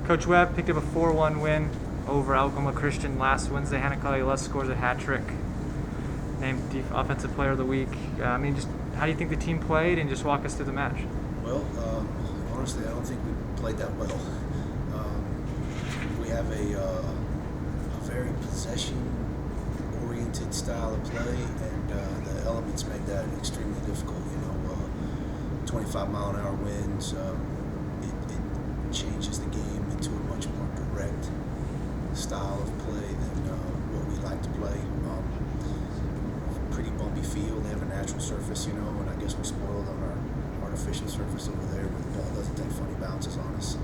Coach Webb picked up a 4-1 win over Alabama Christian last Wednesday. Hannah Collier scores a hat trick, named Offensive Player of the Week. Just how do you think the team played, and just walk us through the match? Well, honestly, I don't think we played that well. We have a very possession-oriented style of play, and the elements made that extremely difficult. 25-mile-an-hour winds. It changes the game into a much more direct style of play than what we like to play. Pretty bumpy field. They have a natural surface, and I guess we're spoiled on our artificial surface over there where the ball doesn't take funny bounces on us.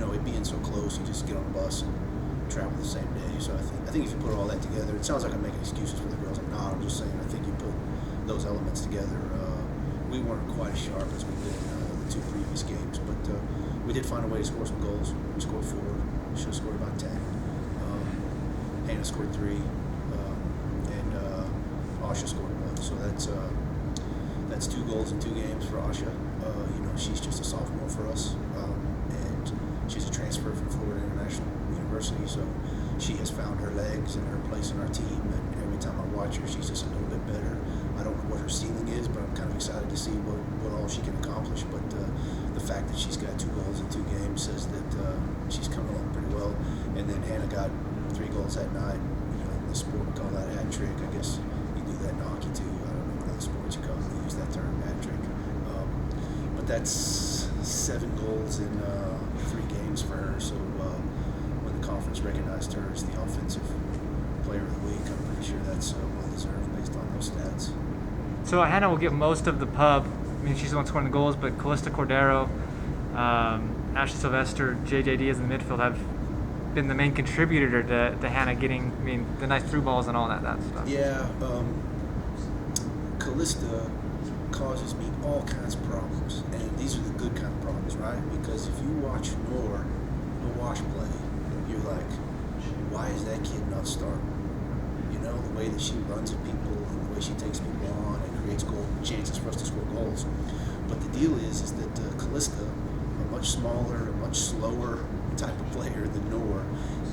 It being so close, you just get on the bus and travel the same day. So I think if you put all that together, it sounds like I'm making excuses for the girls. I'm not. I'm just saying I think you put those elements together. We weren't quite as sharp as we've been the two previous games, but we did find a way to score some goals. We scored 4. We should have scored about 10. Hannah scored 3, and Asha scored 1. So that's 2 goals in 2 games for Asha. She's just a sophomore for us, and she's a transfer from Florida International University. So she has found her legs and her place in our team. And every time I watch her, she's just a little bit better. I don't know what her ceiling is, but I'm kind of excited to see what all she can accomplish. But the fact that she's got 2 goals in 2 games says that she's coming along pretty well. And then Hannah got 3 goals that night. In the sport, we call that a hat trick. I guess you do that in hockey too. I don't know what other sports you call it. They use that term, hat trick. But that's 7 goals in 3 games for her. So when the conference recognized her as the offensive player of the week, I'm pretty sure that's well deserved based on those stats. So Hannah will get most of the pub. She's the one scoring the goals, but Callista Cordero, Ashley Sylvester, JJ Diaz in the midfield have been the main contributor to Hannah getting the nice through balls and all that stuff. Yeah, Callista causes me all kinds of problems, and these are the good kind of problems, right? Because if you watch Noor Wash play, you're like, why is that kid not starting? The way that she runs at people and the way she takes people on and creates chances for us to score goals. But the deal is that Callista, a much smaller, a much slower type of player than Noor,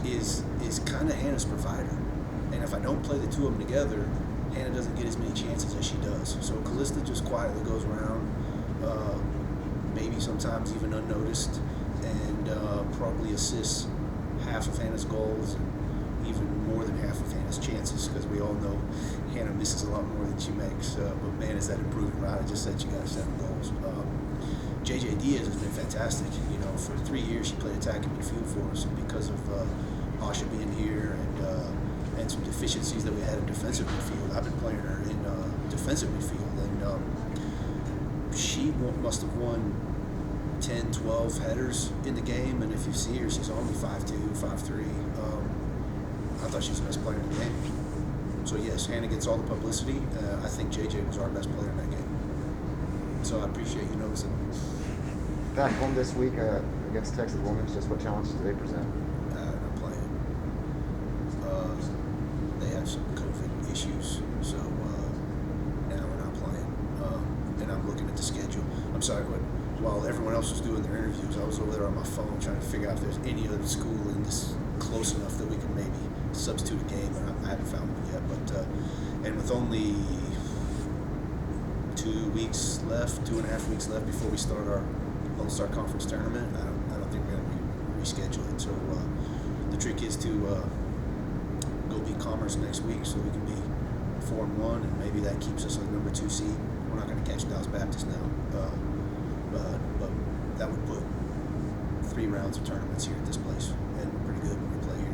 is kind of Hannah's provider. And if I don't play the two of them together, Hannah doesn't get as many chances as she does. So Callista just quietly goes around, maybe sometimes even unnoticed, and probably assists half of Hannah's goals and even more than half of Hannah's chances, because we all know Hannah misses a lot more than she makes. But man, is that improving, right? I just said she got 7 goals. JJ Diaz has been fantastic. For 3 years she played attacking midfield for us, and because of Asha being here and some deficiencies that we had in defensive midfield, I've been playing her in defensive midfield, and she must have won 10, 12 headers in the game, and if you see her, she's only 5'2", 5'3". I thought she was the best player in the game. So yes, Hannah gets all the publicity. I think JJ was our best player in that game. So I appreciate you noticing. Back home this week against Texas Women's, just what challenges do they present? Not playing. They have some COVID issues, so now we're not playing. And I'm looking at the schedule. I'm sorry, but while everyone else was doing their interviews, I was over there on my phone trying to figure out if there's any other school in this close enough that we can maybe substitute a game, and I haven't found one yet. But and with only 2.5 weeks left before we start our Lone Star Conference tournament, I don't think we're going to reschedule it. So the trick is to go beat Commerce next week, so we can be 4-1, and maybe that keeps us a number 2 seed. We're not going to catch Dallas Baptist now, but that would put 3 rounds of tournaments here at this place, and we're pretty good when we play here.